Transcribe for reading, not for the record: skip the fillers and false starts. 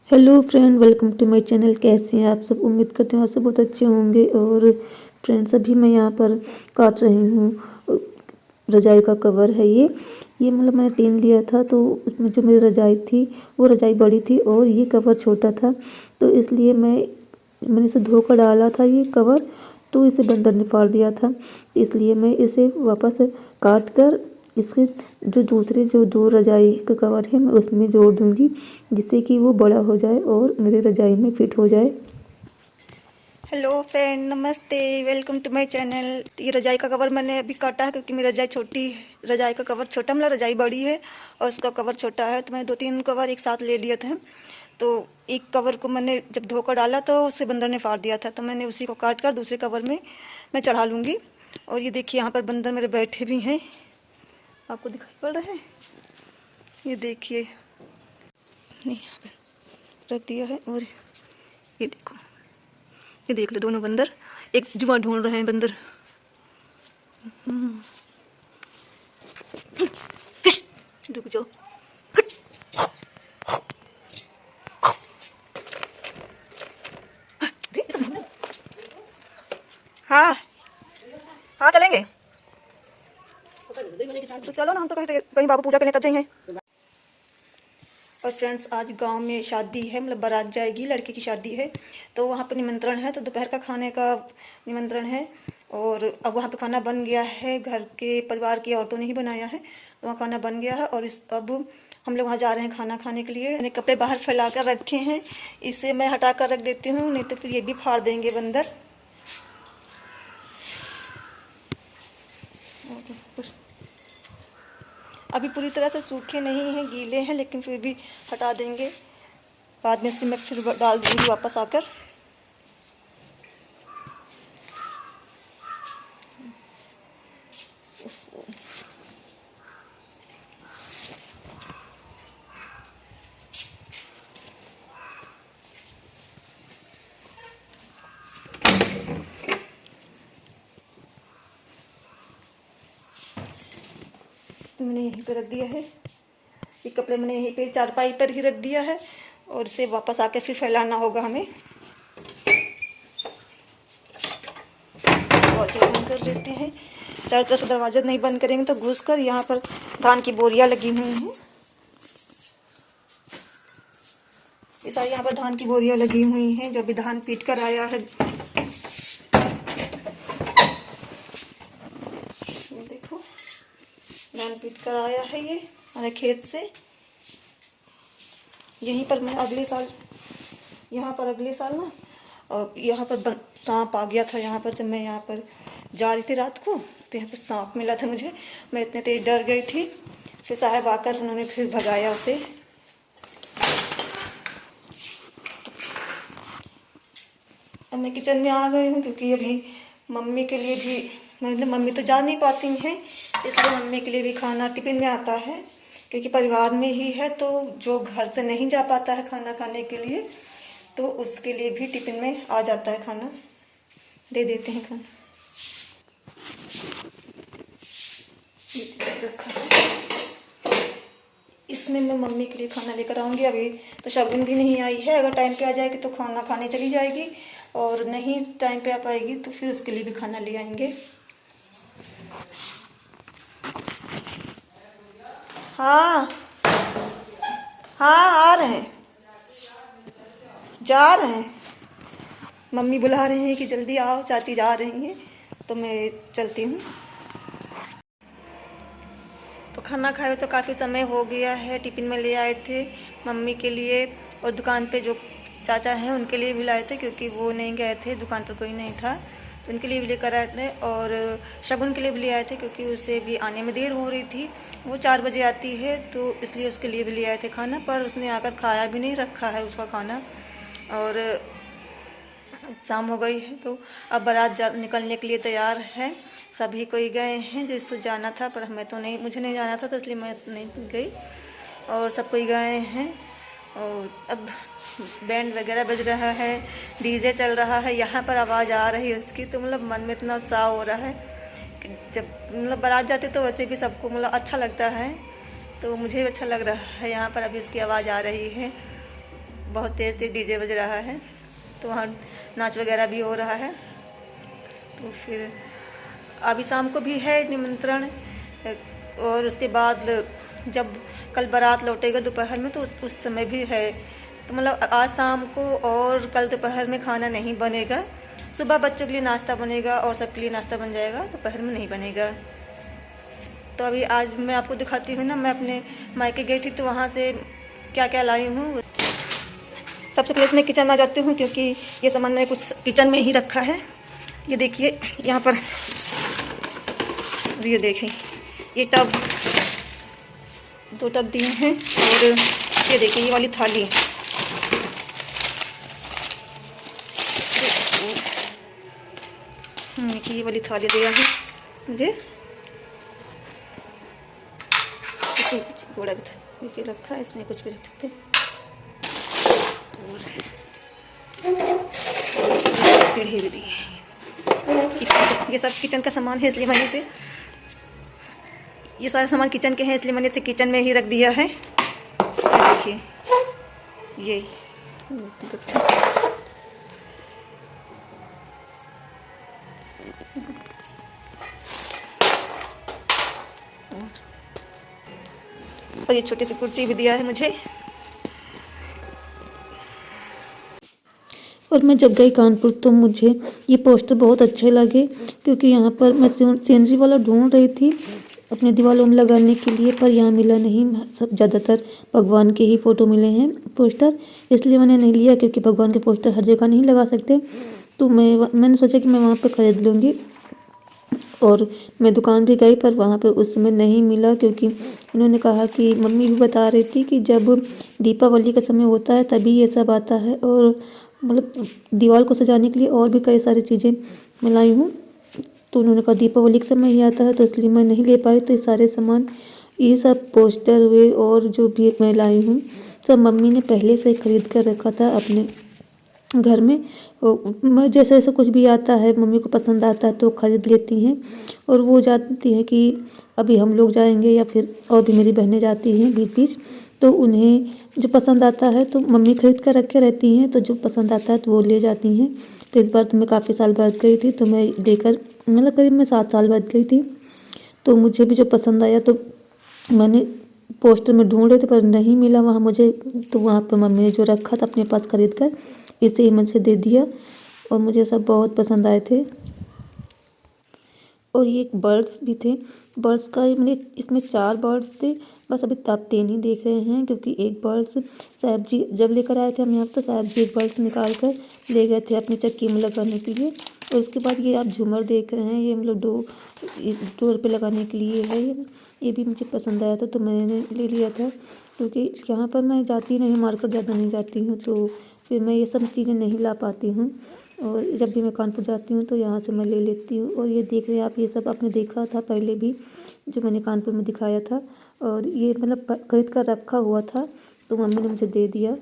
Hello friend, welcome to my channel. कैसे हैं आप सब? उम्मीद करते हैं आप सब बहुत अच्छे होंगे। और फ्रेंड्स, अभी मैं यहाँ पर काट रही हूँ रजाई का कवर है ये मतलब मैंने 3 लिया था, तो उसमें जो मेरी रजाई थी वो रजाई बड़ी थी और ये कवर छोटा था। तो इसलिए मैंने इसे धोकर डाला था ये कवर, तो इसे बंदर ने फाड़ दिया था। इसलिए मैं इसे वापस काट कर इसके जो दूसरे जो 2 रजाई का कवर है मैं उसमें जोड़ दूँगी, जिससे कि वो बड़ा हो जाए और मेरे रजाई में फिट हो जाए। हेलो फ्रेंड, नमस्ते, वेलकम टू माय चैनल। ये रजाई का कवर मैंने अभी काटा है क्योंकि मेरी रजाई छोटी है। रजाई का कवर छोटा, मतलब रजाई बड़ी है और उसका कवर छोटा है, तो मैंने 2-3 कवर एक साथ ले लिए थे। तो एक कवर को मैंने जब धोकर डाला तो उसे बंदर ने फाड़ दिया था, तो मैंने उसी को काट कर दूसरे कवर में मैं चढ़ा लूँगी। और ये देखिए, यहाँ पर बंदर मेरे बैठे भी हैं, आपको दिखाई पड़ रहे हैं? ये देखिए, यहाँ पर रख दिया है। और ये देखो, ये देख लो, दोनों बंदर एक जुआ ढूंढ रहे हैं बंदर। रुक जाओ। हाँ हाँ, चलेंगे तो चलो ना, हम तो कहीं बाबू पूजा करने तब जाएंगे। और फ्रेंड्स, आज गांव में शादी है, मतलब बारात जाएगी, लड़के की शादी है, तो वहाँ पर निमंत्रण है। तो दोपहर का खाने का निमंत्रण है और अब वहाँ पे खाना बन गया है। घर के परिवार की औरतों ने ही बनाया है, तो वहाँ खाना बन गया है। और अब हम लोग वहाँ जा रहे हैं खाना खाने के लिए। मैंने कपड़े बाहर फैला कर रखे हैं, इसे मैं हटा कर रख देती हूँ, नहीं तो फिर ये भी फाड़ देंगे बंदर। अभी पूरी तरह से सूखे नहीं हैं, गीले हैं, लेकिन फिर भी हटा देंगे। बाद में से मैं फिर डाल दूँगी वापस आकर। तो मैंने यहीं पे रख दिया है, ये कपड़े मैंने यहीं पे चारपाई पर ही रख दिया है और इसे वापस आके फिर फैलाना होगा हमें। दरवाजे बंद कर लेते हैं। चारों तरफ से दरवाजा नहीं बंद करेंगे तो घुस कर, यहाँ पर धान की बोरियां लगी हुई हैं, ये सारी यहाँ पर धान की बोरियां लगी हुई हैं जो अभी धान पीट कर आया है। देखो, धान पीट कर आया है ये हमारे खेत से। यहीं पर मैं अगले साल ना, और यहाँ पर सांप आ गया था। यहाँ पर जब मैं यहाँ पर जा रही थी रात को, तो यहाँ पर सांप मिला था मुझे। मैं इतने तेज डर गई थी, फिर साहब आकर उन्होंने फिर भगाया उसे। अब मैं किचन में आ गई हूँ क्योंकि अभी मम्मी के लिए भी, मतलब मम्मी तो जा नहीं पाती हैं, इसलिए मम्मी के लिए भी खाना टिफिन में आता है। क्योंकि परिवार में ही है, तो जो घर से नहीं जा पाता है खाना खाने के लिए, तो उसके लिए भी टिफिन में आ जाता है खाना, दे देते हैं खाना। रखा है, इसमें मैं मम्मी के लिए खाना लेकर आऊँगी। अभी तो शगुन भी नहीं आई है, अगर टाइम पे आ जाएगी तो खाना खाने चली जाएगी, और नहीं टाइम पे आ पाएगी तो फिर उसके लिए भी खाना ले आएंगे। हाँ हाँ, आ रहे हैं, जा रहे हैं, मम्मी बुला रहे हैं कि जल्दी आओ, चाची जा रही हैं, तो मैं चलती हूँ। तो खाना खाए तो काफ़ी समय हो गया है। टिफ़िन में ले आए थे मम्मी के लिए, और दुकान पे जो चाचा हैं उनके लिए भी लाए थे, क्योंकि वो नहीं गए थे, दुकान पर कोई नहीं था, तो उनके लिए भी लेकर आए थे। और शगुन के लिए भी ले आए थे, क्योंकि उसे भी आने में देर हो रही थी, वो 4 बजे आती है, तो इसलिए उसके लिए भी ले आए थे खाना। पर उसने आकर खाया भी नहीं, रखा है उसका खाना। और शाम हो गई है, तो अब बारात निकलने के लिए तैयार है। सभी कोई गए हैं जिससे जाना था, पर मैं तो नहीं, मुझे नहीं जाना था, तो इसलिए मैं नहीं गई। और सब कोई गए हैं, और अब बैंड वगैरह बज रहा है, डीजे चल रहा है, यहाँ पर आवाज़ आ रही है उसकी, तो मतलब मन में इतना उत्साह हो रहा है कि जब मतलब बारात जाते तो वैसे भी सबको मतलब अच्छा लगता है, तो मुझे भी अच्छा लग रहा है। यहाँ पर अभी इसकी आवाज़ आ रही है, बहुत तेज़ तेज़ डीजे बज रहा है, तो वहाँ नाच वगैरह भी हो रहा है। तो फिर अभी शाम को भी है निमंत्रण, और उसके बाद जब कल बारात लौटेगा दोपहर में तो उस समय भी है। तो मतलब आज शाम को और कल दोपहर में खाना नहीं बनेगा। सुबह बच्चों के लिए नाश्ता बनेगा और सबके लिए नाश्ता बन जाएगा, दोपहर में नहीं बनेगा। तो अभी आज मैं आपको दिखाती हूँ ना, मैं अपने मायके गई थी तो वहाँ से क्या क्या लाई हूँ। सबसे पहले मैं किचन में आ जाती हूँ, क्योंकि ये सामान मैंने कुछ किचन में ही रखा है। ये देखिए यहाँ पर, ये देखें ये टब, 2 टब दिए हैं, और ये देखिए ये वाली थाली, ये वाली थाली दिया है मुझे। बड़ा भी था, देखिए रखा है, इसमें कुछ भी रख सकते। और भी दी है। ये सब किचन का सामान है, इसलिए मैंने से ये सारे सामान किचन के हैं, इसलिए मैंने इसे किचन में ही रख दिया है। देखिए ये और ये छोटी सी कुर्सी भी दिया है मुझे। और मैं जब गई कानपुर तो मुझे ये पोस्टर बहुत अच्छे लगे, क्योंकि यहाँ पर मैं सीनरी वाला ढूंढ रही थी अपने दीवारों में लगाने के लिए, पर यहाँ मिला नहीं। सब ज़्यादातर भगवान के ही फ़ोटो मिले हैं पोस्टर, इसलिए मैंने नहीं लिया, क्योंकि भगवान के पोस्टर हर जगह नहीं लगा सकते। तो मैंने सोचा कि मैं वहाँ पर ख़रीद लूँगी, और मैं दुकान भी गई, पर वहाँ पे उस समय नहीं मिला, क्योंकि उन्होंने कहा कि मम्मी भी बता रही थी कि जब दीपावली का समय होता है तभी ये सब आता है, और मतलब दीवार को सजाने के लिए और भी कई सारी चीज़ें मैं लाई हूँ। तो उन्होंने कहा दीपावली के समय ही आता है, तो इसलिए मैं नहीं ले पाई। तो ये सारे सामान, ये सब पोस्टर हुए और जो भी मैं लाई हूँ, सब मम्मी ने पहले से ख़रीद कर रखा था अपने घर में। मैं जैसे जैसे कुछ भी आता है, मम्मी को पसंद आता है तो ख़रीद लेती हैं, और वो जानती हैं कि अभी हम लोग जाएंगे या फिर और भी मेरी बहनें जाती हैं बीच बीच, तो उन्हें जो पसंद आता है तो मम्मी ख़रीद कर रखे रहती हैं, तो जो पसंद आता है तो वो ले जाती हैं। तो इस बार तो मैं काफ़ी साल बाद गई थी, तो मैं देकर, मतलब करीब मैं 7 साल बाद गई थी, तो मुझे भी जो पसंद आया तो मैंने पोस्टर में ढूंढ रहे थे पर नहीं मिला वहाँ मुझे। तो वहाँ पर मम्मी ने जो रखा था अपने पास ख़रीद कर, इसे ही मुझे दे दिया, और मुझे सब बहुत पसंद आए थे। और ये एक बर्ड्स भी थे, बर्ड्स का मैंने इसमें 4 बर्ड्स थे, बस अभी आप 3 ही देख रहे हैं, क्योंकि एक बर्ड्स साहब जी जब लेकर आए थे हम यहाँ, तो साहब जी एक बर्ड्स निकाल कर ले गए थे अपनी चक्की में लगाने के लिए। और उसके बाद ये आप झूमर देख रहे हैं, ये मतलब डोर पे लगाने के लिए है। ये भी मुझे पसंद आया था, तो मैंने ले लिया था, क्योंकि यहाँ पर मैं जाती नहीं, मार्केट ज़्यादा नहीं जाती हूँ, तो फिर मैं ये सब चीज़ें नहीं ला पाती हूँ। और जब भी मैं कानपुर जाती हूँ तो यहाँ से मैं ले लेती हूँ। और ये देख रहे हैं आप, ये सब आपने देखा था पहले भी, जो मैंने कानपुर में दिखाया था, और ये मतलब खरीद कर रखा हुआ था, तो मम्मी ने मुझे दे दिया।